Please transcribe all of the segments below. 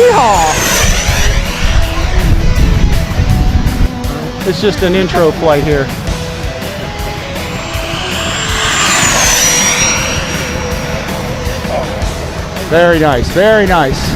Yeehaw! It's just an intro flight here. Very nice, very nice.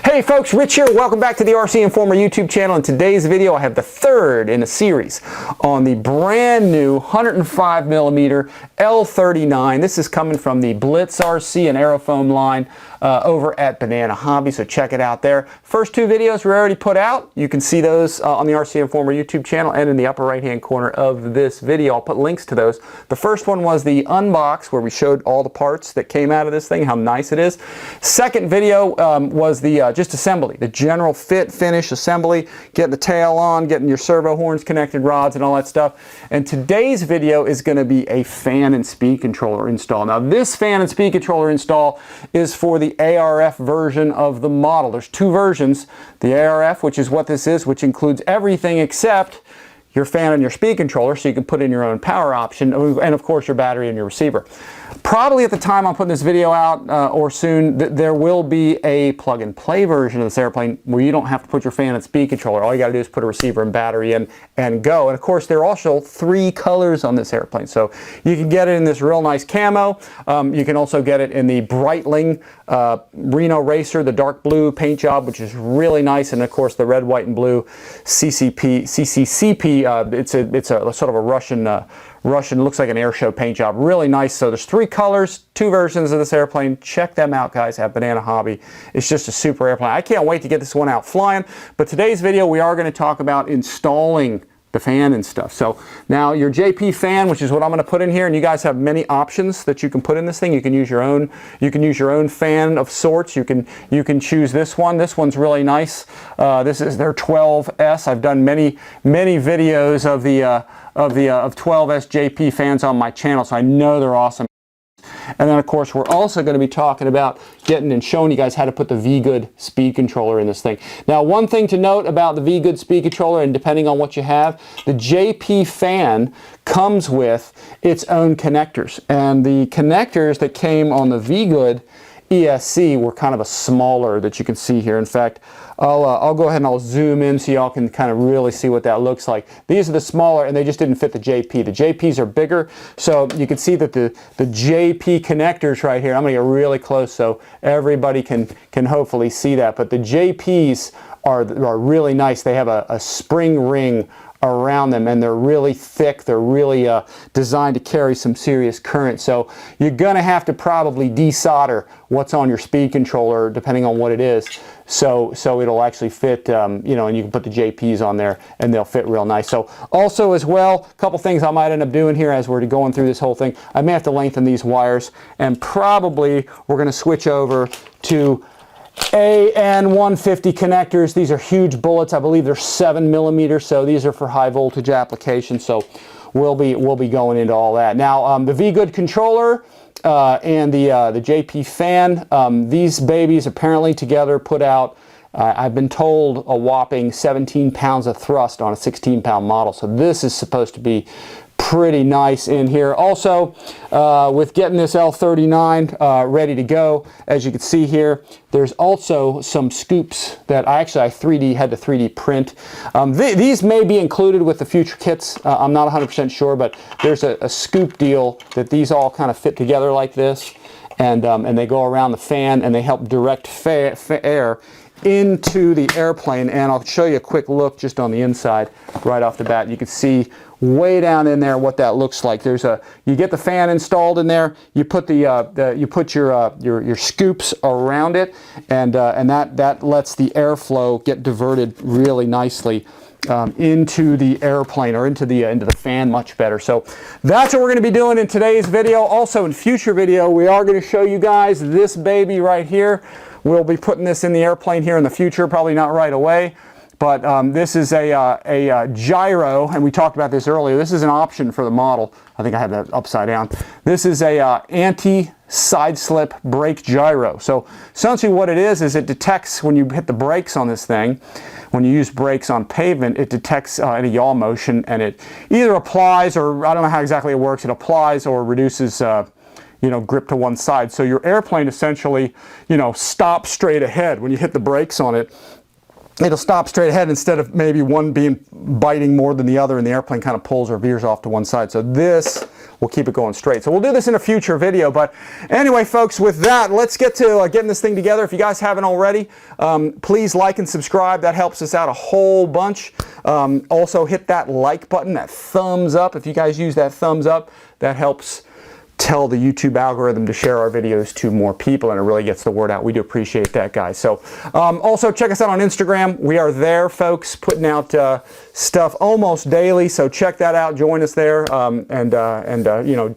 Hey folks, Rich here. Welcome back to the RCINFORMER YouTube channel. In today's video, I have the third in a series on the brand new 105mm L-39. This is coming from the Blitz RC and AEROFOAM line over at Banana Hobby, so check it out there. First two videos were already put out. You can see those on the RCINFORMER YouTube channel and in the upper right hand corner of this video. I'll put links to those. The first one was the unbox where we showed all the parts that came out of this thing, how nice it is. Second video was the just assembly, the general fit, finish, assembly, getting the tail on, getting your servo horns connected, rods and all that stuff. And today's video is going to be a fan and speed controller install. Now this fan and speed controller install is for the ARF version of the model. There's two versions. The ARF, which is what this is, which includes everything except your fan and your speed controller, so you can put in your own power option, and of course your battery and your receiver. Probably at the time I'm putting this video out, or soon, there will be a plug-and-play version of this airplane where you don't have to put your fan and speed controller. All you got to do is put a receiver and battery in and go. And of course, there are also 3 colors on this airplane. So you can get it in this real nice camo. You can also get it in the Breitling Reno Racer, the dark blue paint job, which is really nice. And of course, the red, white, and blue CCCP. It's a sort of a Russian, looks like an air show paint job. Really nice. So there's 3 colors, 2 versions of this airplane. Check them out, guys, at Banana Hobby. It's just a super airplane. I can't wait to get this one out flying. But today's video, we are going to talk about installing the fan and stuff. So now your JP fan, which is what I'm going to put in here, and you guys have many options that you can put in this thing. You can use your own. You can use your own fan of sorts. You can choose this one. This one's really nice. This is their 12S. I've done many videos of the 12S JP fans on my channel, so I know they're awesome. And then of course we're also going to be talking about getting and showing you guys how to put the V-Good speed controller in this thing. Now one thing to note about the V-Good speed controller, and depending on what you have, the JP fan comes with its own connectors. And the connectors that came on the V-Good ESC were kind of a smaller that you can see here. In fact, I'll go ahead and I'll zoom in so y'all can kind of really see what that looks like. These are the smaller, and they just didn't fit the JP. The JPs are bigger, so you can see that the JP connectors right here, I'm going to get really close so everybody can hopefully see that. But the JPs are really nice. They have a spring ring around them, and they're really thick. They're really designed to carry some serious current. So you're going to have to probably desolder what's on your speed controller depending on what it is. So it'll actually fit, you know, and you can put the JPs on there and they'll fit real nice. So also as well, a couple things I might end up doing here as we're going through this whole thing. I may have to lengthen these wires, and probably we're going to switch over to AN150 connectors. These are huge bullets. I believe they're 7mm, so these are for high voltage applications. So we'll be going into all that. Now the V-Good controller and the JP fan, these babies apparently together put out, I've been told, a whopping 17 pounds of thrust on a 16-pound model. So this is supposed to be pretty nice in here. Also, with getting this L-39 ready to go, as you can see here, there's also some scoops that I had to 3D print. These may be included with the future kits. I'm not 100% sure, but there's a scoop deal that these all kind of fit together like this, and they go around the fan and they help direct air into the airplane. And I'll show you a quick look just on the inside right off the bat. You can see way down in there what that looks like. You get the fan installed in there. You put your scoops around it, and that lets the airflow get diverted really nicely into the airplane, or into the fan much better. So that's what we're going to be doing in today's video. Also in future video, we are going to show you guys this baby right here. We'll be putting this in the airplane here in the future, probably not right away. But this is a gyro, and we talked about this earlier. This is an option for the model. I think I had that upside down. This is a side slip brake gyro. So essentially what it is it detects when you hit the brakes on this thing, when you use brakes on pavement, it detects any yaw motion, and it either applies, or I don't know how exactly it works, it applies or reduces you know, grip to one side. So your airplane essentially, you know, stops straight ahead. When you hit the brakes on it, it'll stop straight ahead instead of maybe one biting more than the other, and the airplane kind of pulls or veers off to one side. So this will keep it going straight. So we'll do this in a future video. But anyway, folks, with that, let's get to getting this thing together. If you guys haven't already, please like and subscribe. That helps us out a whole bunch. Also hit that like button, that thumbs up. If you guys use that thumbs up, that helps tell the YouTube algorithm to share our videos to more people, and it really gets the word out. We do appreciate that, guys. So also check us out on Instagram. We are there, folks, putting out stuff almost daily. So check that out. Join us there, you know,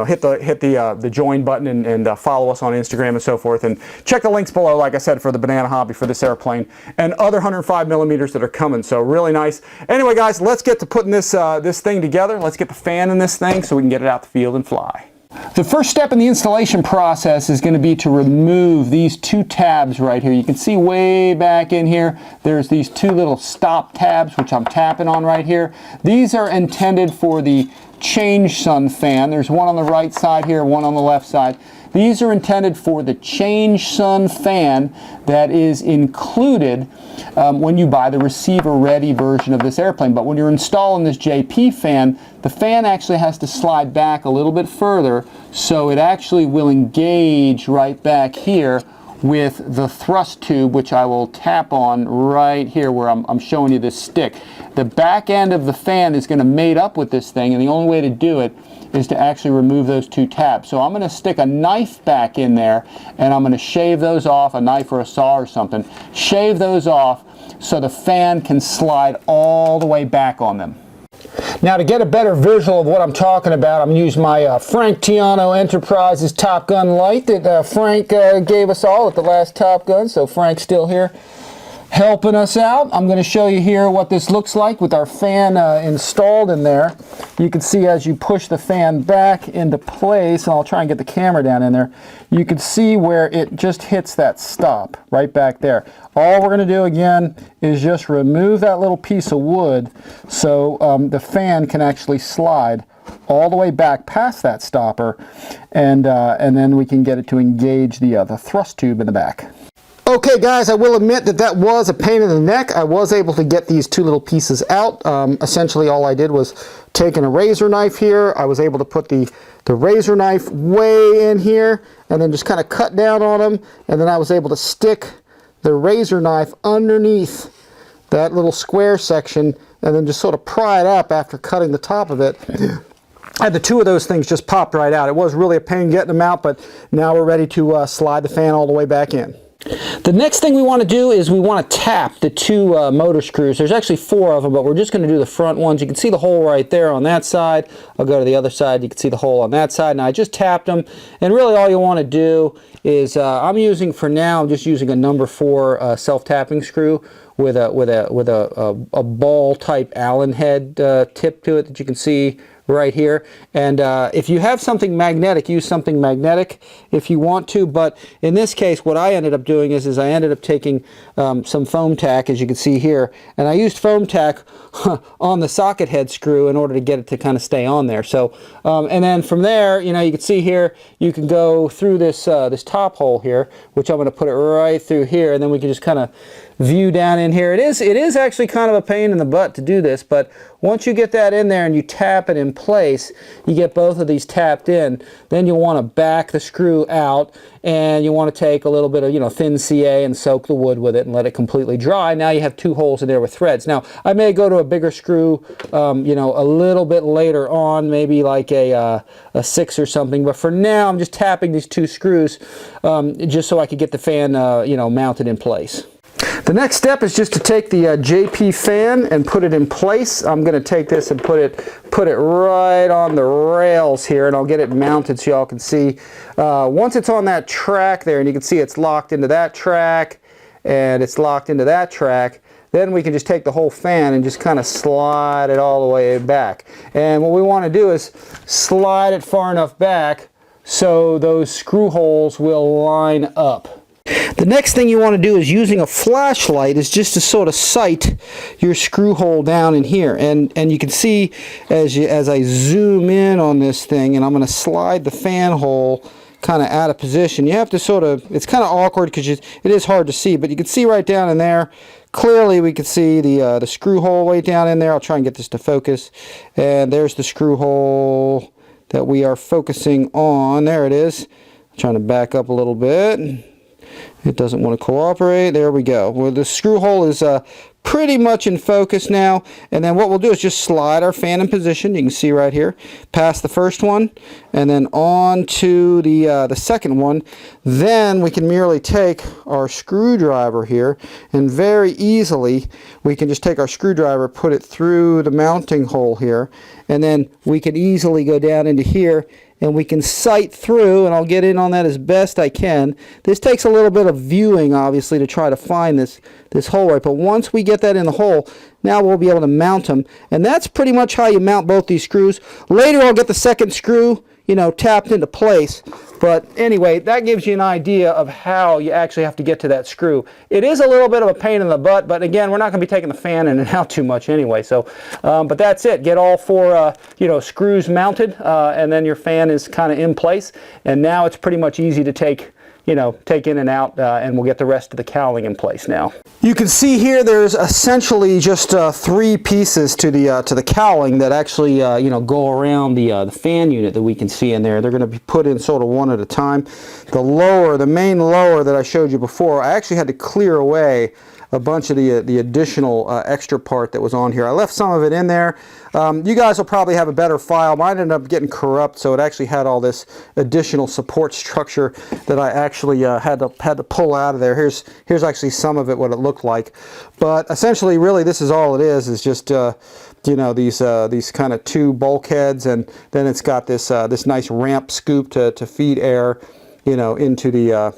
hit the join button and follow us on Instagram and so forth. And check the links below, like I said, for the banana hobby for this airplane and other 105 millimeters that are coming. So really nice. Anyway, guys, let's get to putting this this thing together. Let's get the fan in this thing so we can get it out the field and fly. The first step in the installation process is going to be to remove these two tabs right here. You can see way back in here, there's these two little stop tabs, which I'm tapping on right here. These are intended for the change sun fan. There's one on the right side here, one on the left side. These are intended for the change sun fan that is included when you buy the receiver ready version of this airplane. But when you're installing this JP fan, the fan actually has to slide back a little bit further, so it actually will engage right back here with the thrust tube, which I will tap on right here where I'm showing you this stick. The back end of the fan is going to mate up with this thing, and the only way to do it is to actually remove those two tabs. So I'm going to stick a knife back in there, and I'm going to shave those off, a knife or a saw or something, shave those off so the fan can slide all the way back on them. Now, to get a better visual of what I'm talking about, I'm going to use my Frank Tiano Enterprises Top Gun light that Frank gave us all at the last Top Gun. So Frank's still here helping us out. I'm going to show you here what this looks like with our fan installed in there. You can see as you push the fan back into place, and I'll try and get the camera down in there, you can see where it just hits that stop right back there. All we're going to do again is just remove that little piece of wood so the fan can actually slide all the way back past that stopper, and then we can get it to engage the thrust tube in the back. Okay, guys, I will admit that that was a pain in the neck. I was able to get these two little pieces out. Essentially, all I did was take a razor knife here. I was able to put the razor knife way in here and then just kind of cut down on them. And then I was able to stick the razor knife underneath that little square section and then just sort of pry it up after cutting the top of it. And the two of those things just popped right out. It was really a pain getting them out, but now we're ready to slide the fan all the way back in. The next thing we want to do is we want to tap the two motor screws. There's actually 4 of them, but we're just going to do the front ones. You can see the hole right there on that side. I'll go to the other side. You can see the hole on that side. Now I just tapped them, and really all you want to do is I'm just using a number 4 self-tapping screw with a ball type Allen head tip to it that you can see right here. And if you have something magnetic, use something magnetic if you want to, but in this case what I ended up doing is I ended up taking some foam tack, as you can see here, and I used foam tack on the socket head screw in order to get it to kind of stay on there. So and then from there, you know, you can see here you can go through this this top hole here, which I'm going to put it right through here, and then we can just kind of view down in here. It is actually kind of a pain in the butt to do this, but once you get that in there and you tap it in place, you get both of these tapped in, then you want to back the screw out, and you want to take a little bit of, you know, thin CA and soak the wood with it and let it completely dry. Now you have 2 holes in there with threads. Now I may go to a bigger screw, you know, a little bit later on, maybe like a 6 or something, but for now I'm just tapping these 2 screws just so I could get the fan you know, mounted in place. The next step is just to take the JP fan and put it in place. I'm going to take this and put it right on the rails here, and I'll get it mounted so y'all can see. Once it's on that track there, and you can see it's locked into that track, and it's locked into that track, then we can just take the whole fan and just kind of slide it all the way back. And what we want to do is slide it far enough back so those screw holes will line up. The next thing you want to do is using a flashlight is just to sort of sight your screw hole down in here, and you can see as I zoom in on this thing, and I'm going to slide the fan hole kind of out of position. You have to sort of, it's kind of awkward because it is hard to see, but you can see right down in there. Clearly we can see the screw hole way down in there. I'll try and get this to focus, and there's the screw hole that we are focusing on. There it is. I'm trying to back up a little bit. It doesn't want to cooperate. There we go. Well, the screw hole is pretty much in focus now, and then what we'll do is just slide our fan in position. You can see right here, past the first one, and then on to the second one. Then we can merely take our screwdriver here, and very easily we can just take our screwdriver, put it through the mounting hole here, and then we can easily go down into here, and we can sight through, and I'll get in on that as best I can. This takes a little bit of viewing, obviously, to try to find this hole right, but once we get that in the hole, now we'll be able to mount them, and that's pretty much how you mount both these screws. Later I'll get the second screw, you know, tapped into place, but anyway, that gives you an idea of how you actually have to get to that screw. It is a little bit of a pain in the butt, but again, we're not going to be taking the fan in and out too much anyway, so but that's it. Get all four you know, screws mounted, and then your fan is kind of in place, and now it's pretty much easy to take, you know, take in and out, and we'll get the rest of the cowling in place now. You can see here there's essentially just three pieces to the cowling that actually you know, go around the fan unit that we can see in there. They're going to be put in sort of one at a time. The main lower that I showed you before, I actually had to clear away a bunch of the additional extra part that was on here. I left some of it in there. You guys will probably have a better file. Mine ended up getting corrupt, so it actually had all this additional support structure that I actually had to pull out of there. Here's actually some of it, what it looked like. But essentially, really, this is all it is just you know, these kind of two bulkheads, and then it's got this this nice ramp scoop to feed air, you know, into the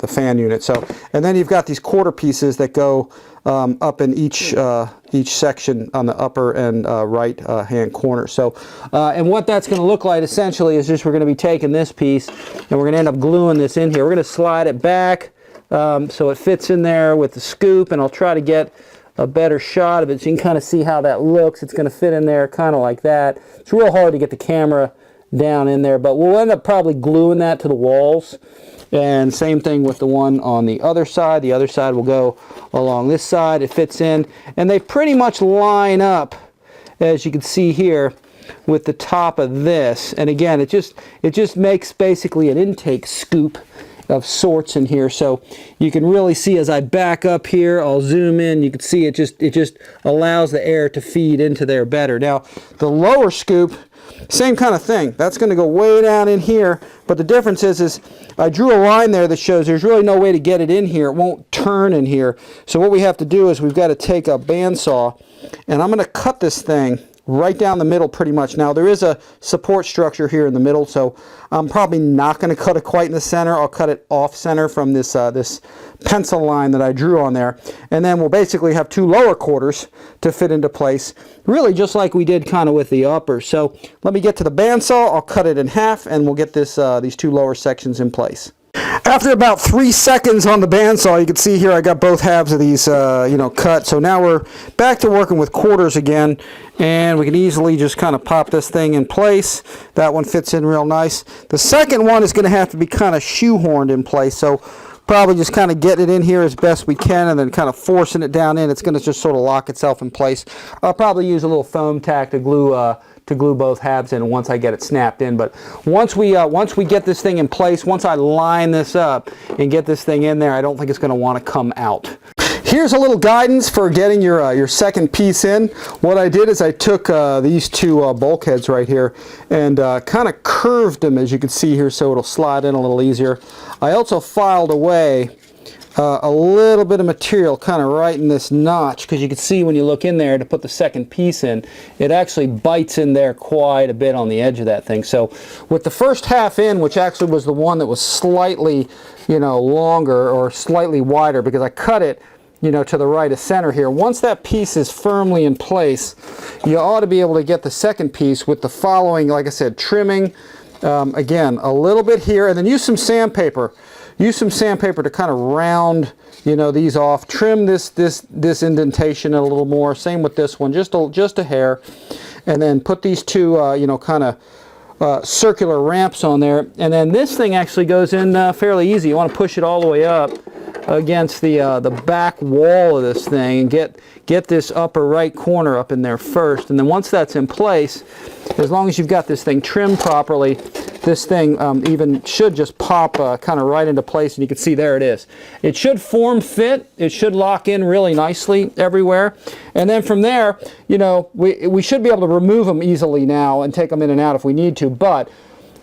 fan unit. So, and then you've got these quarter pieces that go up in each section on the upper and right hand corner. So, and what that's going to look like essentially is just we're going to be taking this piece and we're going to end up gluing this in here. We're going to slide it back so it fits in there with the scoop, and I'll try to get a better shot of it so you can kind of see how that looks. It's going to fit in there kind of like that. It's real hard to get the camera down in there, but we'll end up probably gluing that to the walls. And same thing with the one on the other side. The other side will go along this side. It fits in, and they pretty much line up, as you can see here, with the top of this. And again, it just makes basically an intake scoop of sorts in here. So you can really see as I back up here, I'll zoom in, you can see it just allows the air to feed into there better. Now the lower scoop, same kind of thing. That's going to go way down in here, but the difference is I drew a line there that shows there's really no way to get it in here. It won't turn in here. So what we have to do is we've got to take a bandsaw, and I'm going to cut this thing right down the middle pretty much. Now there is a support structure here in the middle, so I'm probably not going to cut it quite in the center. I'll cut it off center from this this pencil line that I drew on there, and then we'll basically have two lower quarters to fit into place, really just like we did kind of with the upper. So let me get to the bandsaw. I'll cut it in half, and we'll get this these two lower sections in place. After about 3 seconds on the bandsaw, you can see here I got both halves of these you know, cut. So now we're back to working with quarters again, and we can easily just kind of pop this thing in place. That one fits in real nice. The second one is going to have to be kind of shoehorned in place, so probably just kind of get it in here as best we can and then kind of forcing it down in. It's going to just sort of lock itself in place. I'll probably use a little foam tack to glue both halves in once I get it snapped in. But once we get this thing in place, once I line this up and get this thing in there, I don't think it's going to want to come out. Here's a little guidance for getting your second piece in. What I did is I took these two bulkheads right here and kind of curved them, as you can see here, so it'll slide in a little easier. I also filed away a little bit of material kind of right in this notch, because you can see when you look in there to put the second piece in, it actually bites in there quite a bit on the edge of that thing. So with the first half in, which actually was the one that was slightly, you know, longer or slightly wider, because I cut it, you know, to the right of center here. Once that piece is firmly in place, you ought to be able to get the second piece with the following, like I said, trimming again, a little bit here, and then use some sandpaper. Use some sandpaper to kind of round, you know, these off. Trim this indentation a little more. Same with this one, just a hair. And then put these two, you know, kind of circular ramps on there. And then this thing actually goes in fairly easy. You want to push it all the way up against the back wall of this thing and get this upper right corner up in there first. And then once that's in place, as long as you've got this thing trimmed properly, this thing even should just pop kind of right into place, and you can see there it is. It should form fit. It should lock in really nicely everywhere. And then from there, you know, we should be able to remove them easily now and take them in and out if we need to, but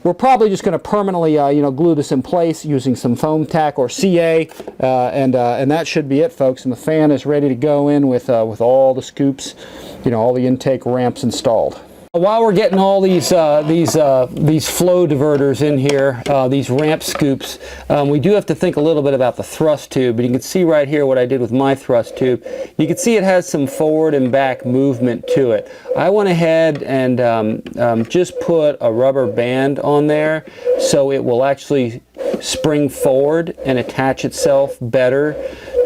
we're probably just going to permanently, you know, glue this in place using some foam tack or CA, and that should be it, folks. And the fan is ready to go in with all the scoops, you know, all the intake ramps installed. While we're getting all these flow diverters in here, these ramp scoops, we do have to think a little bit about the thrust tube. But you can see right here what I did with my thrust tube. You can see it has some forward and back movement to it. I went ahead and just put a rubber band on there so it will actually spring forward and attach itself better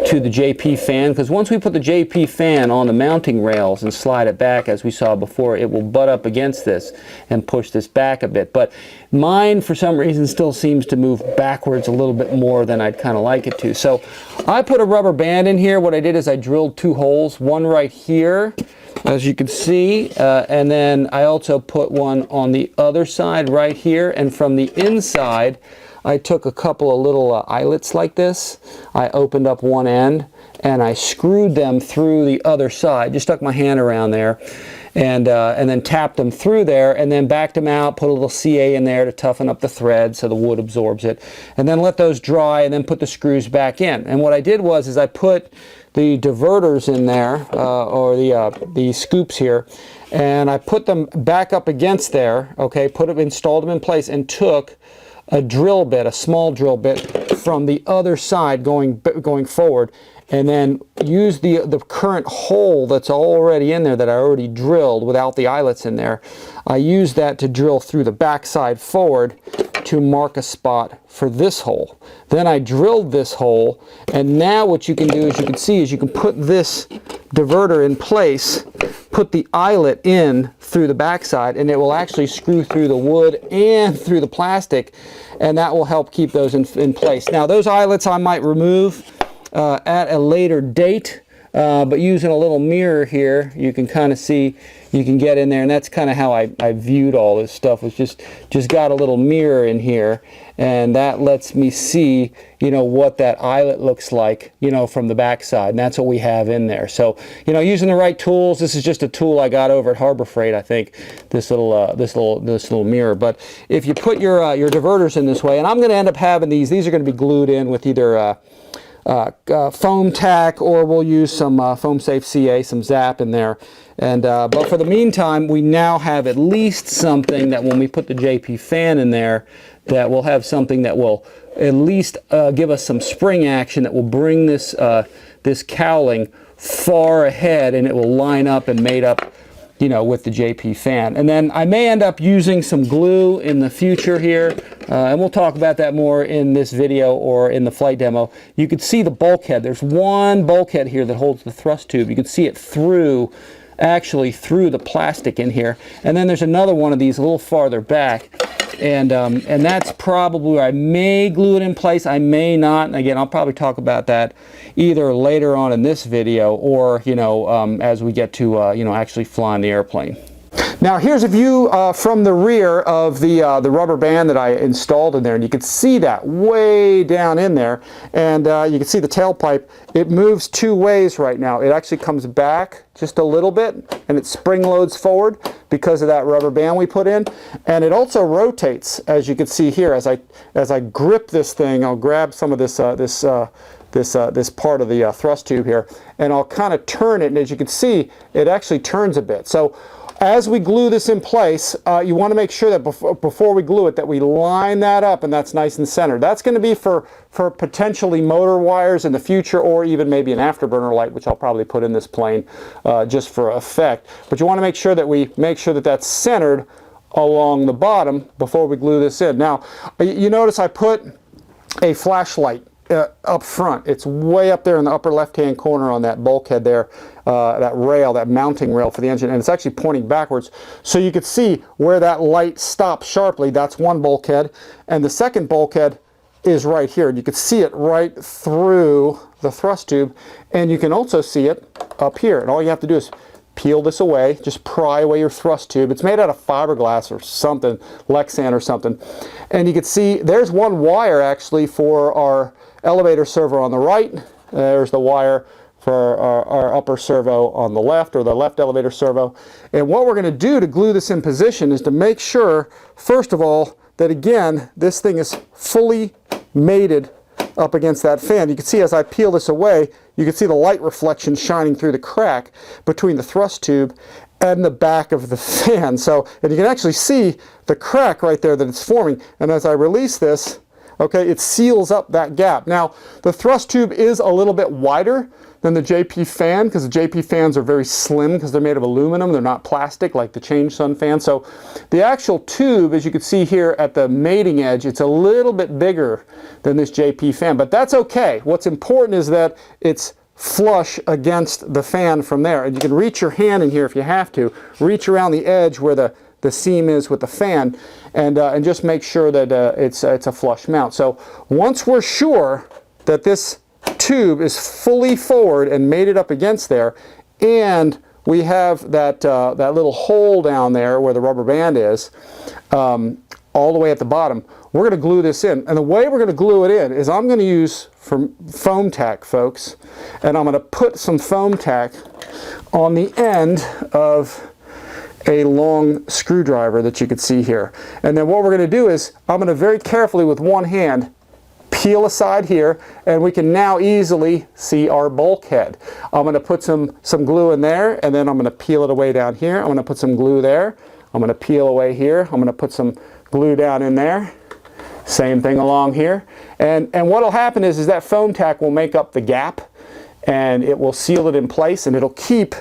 to the JP fan, because once we put the JP fan on the mounting rails and slide it back as we saw before, it will butt up against this and push this back a bit. But mine for some reason still seems to move backwards a little bit more than I'd kind of like it to. So I put a rubber band in here. What I did is I drilled 2 holes, one right here as you can see, and then I also put one on the other side right here, and from the inside I took a couple of little eyelets like this. I opened up one end and I screwed them through the other side. Just stuck my hand around there and then tapped them through there and then backed them out, put a little CA in there to toughen up the thread so the wood absorbs it, and then let those dry and then put the screws back in. And what I did was I put the diverters in there, or the scoops here, and I put them back up against there, okay, installed them in place, and took a drill bit, a small drill bit from the other side going forward, and then use the current hole that's already in there that I already drilled without the eyelets in there. I used that to drill through the back side forward to mark a spot for this hole. Then I drilled this hole, and now what you can do, as you can see, is you can put this diverter in place, put the eyelet in through the backside, and it will actually screw through the wood and through the plastic, and that will help keep those in place. Now those eyelets I might remove at a later date, but using a little mirror here, you can kind of see, you can get in there, and that's kind of how I viewed all this stuff, was just got a little mirror in here, and that lets me see, you know, what that eyelet looks like, you know, from the back side, and that's what we have in there. So, you know, using the right tools. This is just a tool I got over at Harbor Freight, I think, this little mirror. But if you put your diverters in this way, and I'm going to end up having these are going to be glued in with either foam tack, or we'll use some foam safe CA, some zap in there. And but for the meantime, we now have at least something that when we put the JP fan in there, that we'll have something that will at least give us some spring action that will bring this this cowling far ahead, and it will line up and mate up, you know, with the JP fan. And then I may end up using some glue in the future here, and we'll talk about that more in this video or in the flight demo. You can see the bulkhead. There's one bulkhead here that holds the thrust tube. You can see it through, actually through the plastic in here. And then there's another one of these a little farther back, and that's probably where I may glue it in place. I may not. And again, I'll probably talk about that either later on in this video, or, you know, as we get to you know, actually flying the airplane. Now here's a view from the rear of the rubber band that I installed in there, and you can see that way down in there, and you can see the tailpipe. It moves 2 ways right now. It actually comes back just a little bit, and it spring loads forward because of that rubber band we put in, and it also rotates, as you can see here. As I grip this thing, I'll grab some of this this part of the thrust tube here, and I'll kind of turn it, and as you can see, it actually turns a bit. So as we glue this in place, you want to make sure that before we glue it, that we line that up and that's nice and centered. That's going to be for potentially motor wires in the future, or even maybe an afterburner light, which I'll probably put in this plane just for effect. But you want to make sure that that's centered along the bottom before we glue this in. Now, you notice I put a flashlight up front. It's way up there in the upper left-hand corner on that bulkhead there, that rail, that mounting rail for the engine, and it's actually pointing backwards. So you could see where that light stops sharply. That's one bulkhead, and the second bulkhead is right here. You can see it right through the thrust tube, and you can also see it up here. And all you have to do is peel this away, just pry away your thrust tube. It's made out of fiberglass or something, Lexan or something. And you can see there's one wire actually for our elevator servo on the right. There's the wire for our upper servo on the left, or the left elevator servo. And what we're going to do to glue this in position is to make sure, first of all, that again, this thing is fully mated up against that fan. You can see as I peel this away, you can see the light reflection shining through the crack between the thrust tube and the back of the fan. So, and you can actually see the crack right there that it's forming. And as I release this, okay, it seals up that gap. Now, the thrust tube is a little bit wider than the JP fan, because the JP fans are very slim because they're made of aluminum. They're not plastic like the Change Sun fan. So the actual tube, as you can see here at the mating edge, it's a little bit bigger than this JP fan, but that's okay. What's important is that it's flush against the fan from there. And you can reach your hand in here if you have to, reach around the edge where the seam is with the fan, and just make sure that it's a flush mount. So once we're sure that this tube is fully forward and mated up against there, and we have that little hole down there where the rubber band is, all the way at the bottom, we're going to glue this in. And the way we're going to glue it in is I'm going to use foam tack, folks, and I'm going to put some foam tack on the end of a long screwdriver that you can see here. And then what we're going to do is I'm going to very carefully with one hand peel aside here, and we can now easily see our bulkhead. I'm going to put some glue in there, and then I'm going to peel it away down here. I'm going to put some glue there. I'm going to peel away here. I'm going to put some glue down in there. Same thing along here. And what will happen is that foam tack will make up the gap, and it will seal it in place, and it'll keep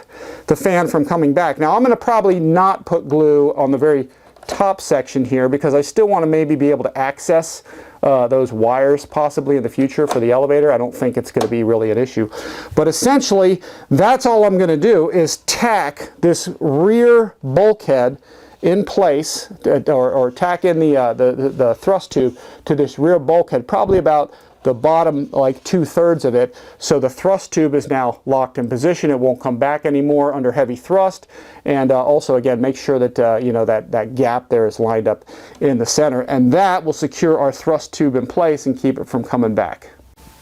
the fan from coming back. Now I'm going to probably not put glue on the very top section here because I still want to maybe be able to access those wires possibly in the future for the elevator. I don't think it's going to be really an issue. But essentially, that's all I'm going to do is tack this rear bulkhead in place, or tack in the thrust tube to this rear bulkhead, probably about the bottom, like 2/3 of it, so the thrust tube is now locked in position. It won't come back anymore under heavy thrust. And also, again, make sure that you know, that gap there is lined up in the center, and that will secure our thrust tube in place and keep it from coming back.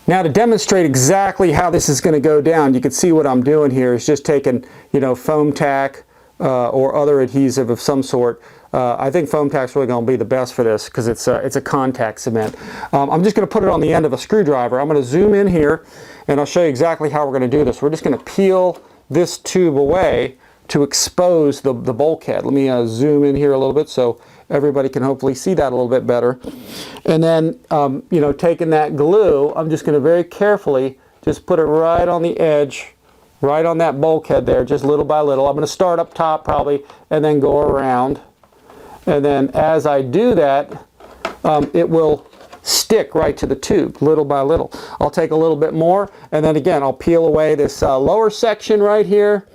Now, to demonstrate exactly how this is going to go down, you can see what I'm doing here is just taking, you know, foam tack or other adhesive of some sort. I think foam tack's really going to be the best for this because it's a contact cement. I'm just going to put it on the end of a screwdriver. I'm going to zoom in here, and I'll show you exactly how we're going to do this. We're just going to peel this tube away to expose the bulkhead. Let me zoom in here a little bit so everybody can hopefully see that a little bit better. And then, you know, taking that glue, I'm just going to very carefully just put it right on the edge, right on that bulkhead there, just little by little. I'm going to start up top probably, and then go around. And then as I do that, it will stick right to the tube, little by little. I'll take a little bit more, and then again, I'll peel away this lower section right here,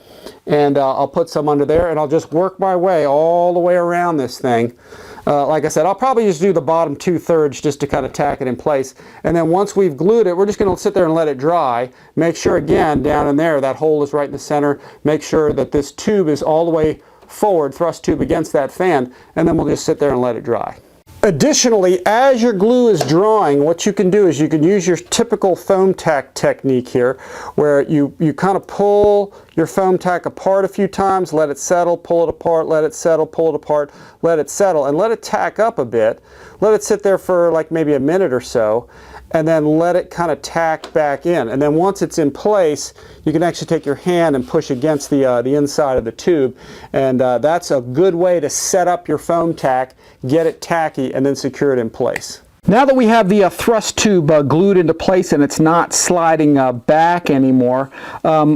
and I'll put some under there, and I'll just work my way all the way around this thing. Like I said, I'll probably just do the bottom 2/3 just to kind of tack it in place. And then once we've glued it, we're just going to sit there and let it dry. Make sure, again, down in there, that hole is right in the center. Make sure that this tube is all the way forward, thrust tube against that fan, and then we'll just sit there and let it dry. Additionally, as your glue is drying, what you can do is you can use your typical foam tack technique here, where you kind of pull your foam tack apart a few times, let it settle, pull it apart, let it settle, pull it apart, let it settle, and let it tack up a bit. Let it sit there for like maybe a minute or so, and then let it kind of tack back in. And then once it's in place, you can actually take your hand and push against the inside of the tube, and that's a good way to set up your foam tack, get it tacky, and then secure it in place. Now that we have the thrust tube glued into place and it's not sliding back anymore,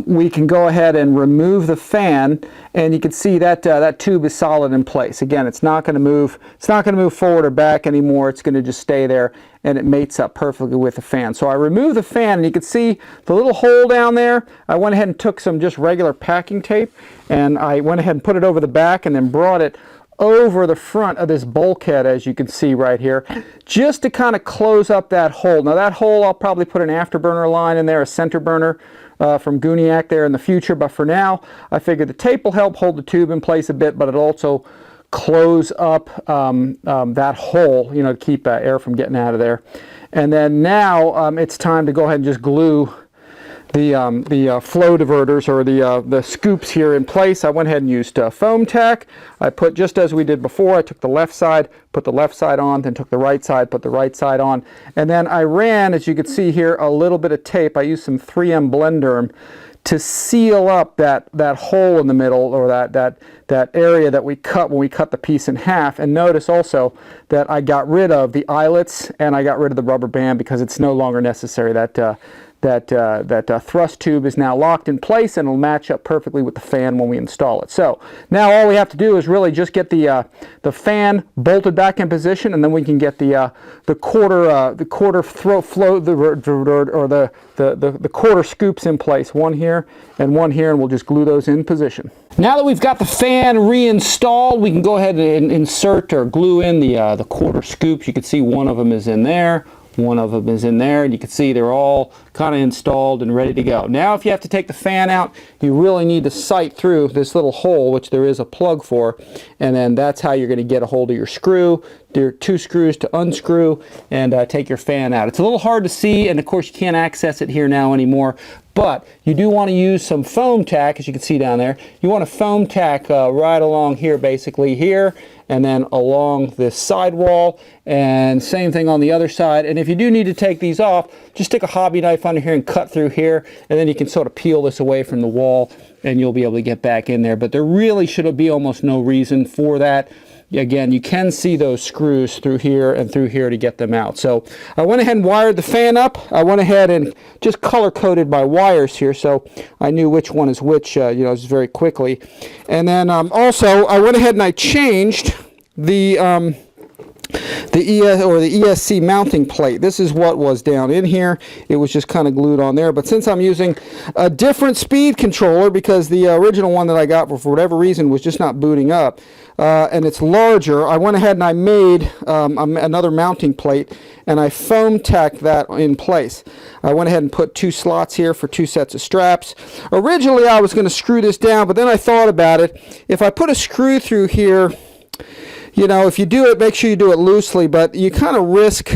we can go ahead and remove the fan, and you can see that that tube is solid in place. Again, it's not going to move. It's not going to move forward or back anymore. It's going to just stay there, and it mates up perfectly with the fan. So I removed the fan, and you can see the little hole down there. I went ahead and took some just regular packing tape, and I went ahead and put it over the back, and then brought it over the front of this bulkhead, as you can see right here, just to kind of close up that hole. Now that hole, I'll probably put an afterburner line in there, a center burner from Gooniac there in the future, but for now I figured the tape will help hold the tube in place a bit, but it'll also close up that hole, you know, to keep air from getting out of there. And then now it's time to go ahead and just glue the flow diverters, or the scoops here in place. I went ahead and used foam tack. I put, just as we did before, I took the left side, put the left side on, then took the right side, put the right side on, and then I ran, as you can see here, a little bit of tape. I used some 3M Blenderm to seal up that hole in the middle, or that area that we cut when we cut the piece in half. And notice also that I got rid of the eyelets and I got rid of the rubber band because it's no longer necessary. That thrust tube is now locked in place, and it'll match up perfectly with the fan when we install it. So now all we have to do is really just get the fan bolted back in position, and then we can get the quarter throat flow, the quarter scoops in place, one here, and we'll just glue those in position. Now that we've got the fan reinstalled, we can go ahead and insert or glue in the quarter scoops. You can see one of them is in there. One of them is in there, and you can see they're all kind of installed and ready to go. Now if you have to take the fan out, you really need to sight through this little hole, which there is a plug for, and then that's how you're going to get a hold of your screw. There are 2 screws to unscrew and take your fan out. It's a little hard to see, and of course you can't access it here now anymore, but you do want to use some foam tack, as you can see down there. You want to foam tack right along here, basically here, and then along this side wall, and same thing on the other side. And if you do need to take these off, just stick a hobby knife under here and cut through here, and then you can sort of peel this away from the wall, and you'll be able to get back in there. But there really should be almost no reason for that. Again, you can see those screws through here and through here to get them out. So I went ahead and wired the fan up. I went ahead and just color coded my wires here, so I knew which one is which, you know, just very quickly. And then also I went ahead and I changed the ESC mounting plate. This is what was down in here. It was just kind of glued on there, but since I'm using a different speed controller, because the original one that I got for whatever reason was just not booting up, and it's larger, I went ahead and I made another mounting plate, and I foam tacked that in place. I went ahead and put 2 slots here for 2 sets of straps. Originally I was going to screw this down, but then I thought about it. If I put a screw through here, you know, if you do it, make sure you do it loosely, but you kind of risk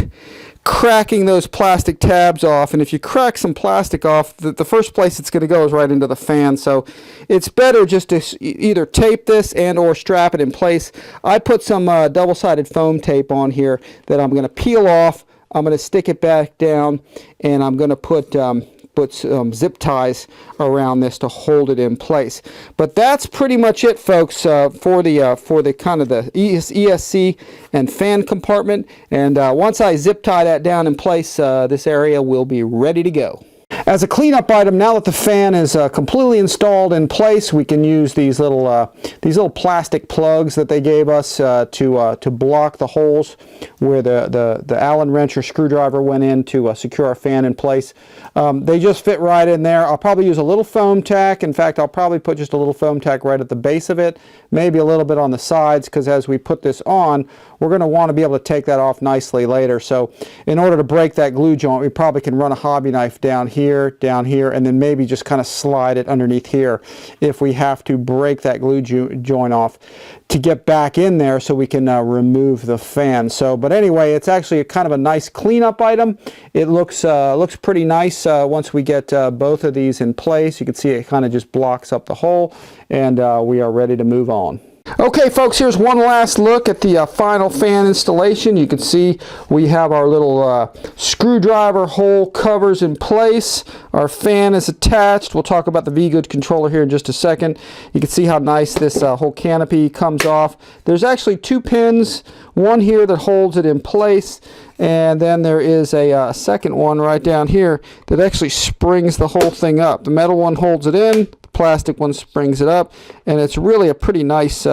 cracking those plastic tabs off, and if you crack some plastic off, the first place it's going to go is right into the fan. So it's better just to either tape this and or strap it in place. I put some double-sided foam tape on here that I'm going to peel off. I'm going to stick it back down, and I'm going to put zip ties around this to hold it in place. But that's pretty much it, folks, for the kind of the ESC and fan compartment. And once I zip tie that down in place, this area will be ready to go. As a cleanup item, now that the fan is completely installed in place, we can use these little plastic plugs that they gave us to block the holes where the Allen wrench or screwdriver went in to secure our fan in place. They just fit right in there. I'll probably use a little foam tack. In fact, I'll probably put just a little foam tack right at the base of it, maybe a little bit on the sides, because as we put this on, we're going to want to be able to take that off nicely later. So in order to break that glue joint, we probably can run a hobby knife down here, and then maybe just kind of slide it underneath here if we have to break that glue joint off to get back in there so we can remove the fan. So, but anyway, it's actually kind of a nice cleanup item. It looks pretty nice once we get both of these in place. You can see it kind of just blocks up the hole, and we are ready to move on. Okay folks, here's one last look at the final fan installation. You can see we have our little screwdriver hole covers in place. Our fan is attached. We'll talk about the V-Good controller here in just a second. You can see how nice this whole canopy comes off. There's actually 2 pins, one here that holds it in place, and then there is a second one right down here that actually springs the whole thing up. The metal one holds it in, plastic one springs it up, and it's really a pretty nice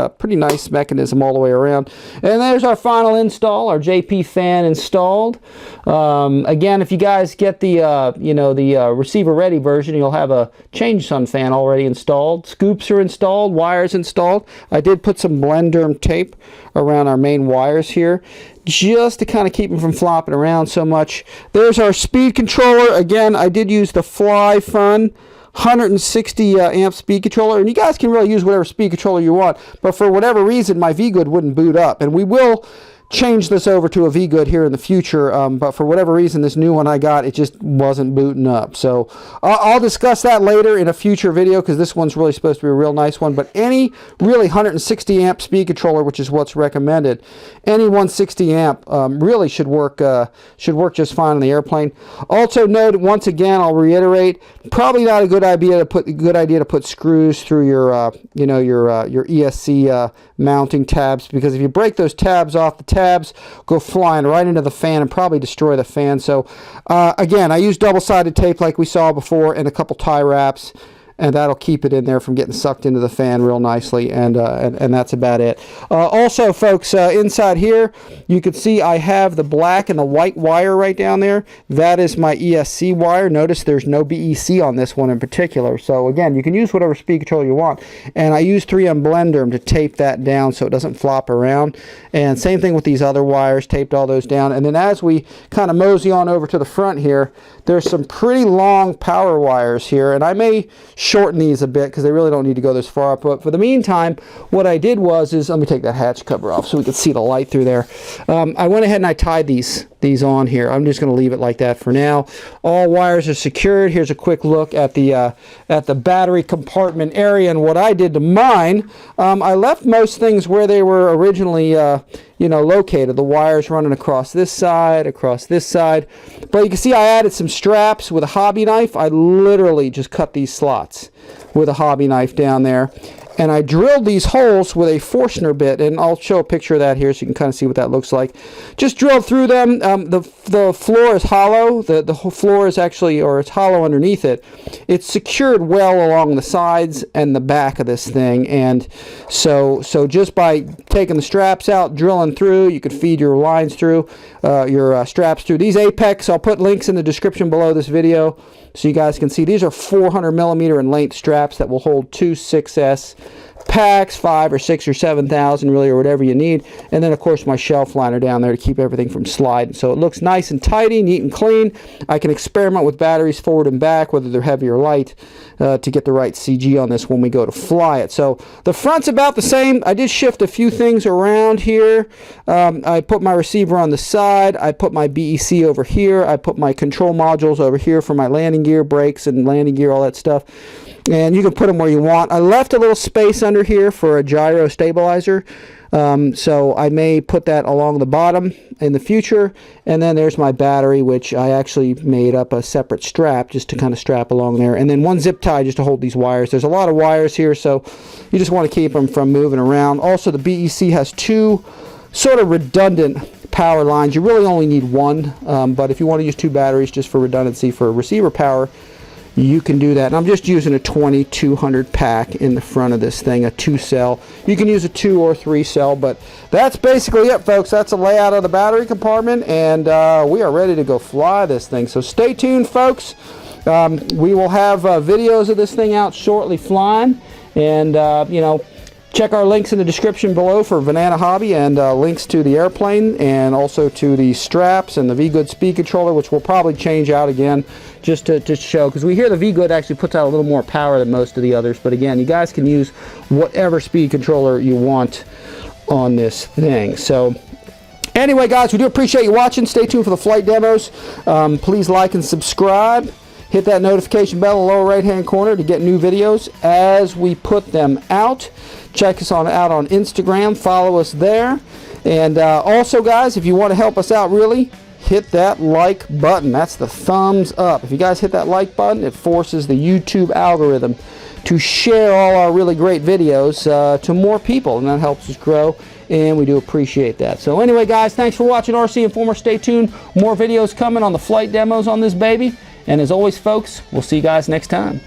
mechanism all the way around. And there's our final install, our JP fan installed. Again, if you guys get the receiver ready version, you'll have a change sun fan already installed. Scoops are installed, wires installed. I did put some Blenderm tape around our main wires here, just to kind of keep them from flopping around so much. There's our speed controller. Again, I did use the Fly Fun 160 amp speed controller, and you guys can really use whatever speed controller you want, but for whatever reason my V-Good wouldn't boot up, and we will change this over to a V-Good here in the future, but for whatever reason this new one I got, it just wasn't booting up. So I'll discuss that later in a future video, because this one's really supposed to be a real nice one. But any really 160 amp speed controller, which is what's recommended, any 160 amp really should work just fine on the airplane. Also note, once again, I'll reiterate, probably not a good idea to put screws through your your ESC mounting tabs, because if you break those tabs off, the tabs go flying right into the fan and probably destroy the fan. So again, I use double-sided tape like we saw before, and a couple tie wraps, and that'll keep it in there from getting sucked into the fan real nicely, and that's about it. Also folks, inside here you can see I have the black and the white wire right down there. That is my ESC wire. Notice there's no BEC on this one in particular. So again, you can use whatever speed controller you want, and I use 3M Blenderm to tape that down so it doesn't flop around. And same thing with these other wires, taped all those down. And then as we kind of mosey on over to the front here, there's some pretty long power wires here, and I may shorten these a bit because they really don't need to go this far up. But for the meantime, what I did was, let me take that hatch cover off so we can see the light through there. I went ahead and I tied these on here. I'm just going to leave it like that for now. All wires are secured. Here's a quick look at the battery compartment area and what I did to mine. I left most things where they were originally located. The wires running across this side, but you can see I added some straps with a hobby knife. I literally just cut these slots with a hobby knife down there, and I drilled these holes with a Forstner bit, and I'll show a picture of that here so you can kind of see what that looks like. Just drilled through them. The floor is hollow. The whole floor is actually, or it's hollow underneath it. It's secured well along the sides and the back of this thing, and so just by taking the straps out, drilling through, you could feed your lines through, your straps through. These Apex, I'll put links in the description below this video so you guys can see. These are 400 millimeter in length straps that will hold 2 6S packs, 5 or 6 or 7,000 really, or whatever you need. And then of course my shelf liner down there to keep everything from sliding, so it looks nice and tidy, neat and clean. I can experiment with batteries forward and back, whether they're heavy or light, to get the right CG on this when we go to fly it. So the front's about the same. I did shift a few things around here. I put my receiver on the side, I put my BEC over here, I put my control modules over here for my landing gear, brakes and landing gear, all that stuff. And you can put them where you want. I left a little space under here for a gyro stabilizer, so I may put that along the bottom in the future. And then there's my battery, which I actually made up a separate strap just to kind of strap along there, and then one zip tie just to hold these wires. There's a lot of wires here, so you just want to keep them from moving around. Also, the BEC has 2 sort of redundant power lines. You really only need one, but if you want to use 2 batteries just for redundancy for receiver power, you can do that. And I'm just using a 2200 pack in the front of this thing, a 2-cell. You can use a 2 or 3-cell, but that's basically it, folks. That's a layout of the battery compartment, and we are ready to go fly this thing. So stay tuned, folks. We will have videos of this thing out shortly flying, and check our links in the description below for Banana Hobby, and links to the airplane, and also to the straps and the V-Good speed controller, which we'll probably change out again just to show, because we hear the V-Good actually puts out a little more power than most of the others. But again, you guys can use whatever speed controller you want on this thing. So anyway, guys, we do appreciate you watching. Stay tuned for the flight demos. Please like and subscribe. Hit that notification bell in the lower right hand corner to get new videos as we put them out. Check us out on Instagram, follow us there. And also guys, if you want to help us out really, hit that like button. That's the thumbs up. If you guys hit that like button, it forces the YouTube algorithm to share all our really great videos to more people, and that helps us grow, and we do appreciate that. So anyway guys, thanks for watching RC Informer. Stay tuned, more videos coming on the flight demos on this baby, and as always folks, we'll see you guys next time.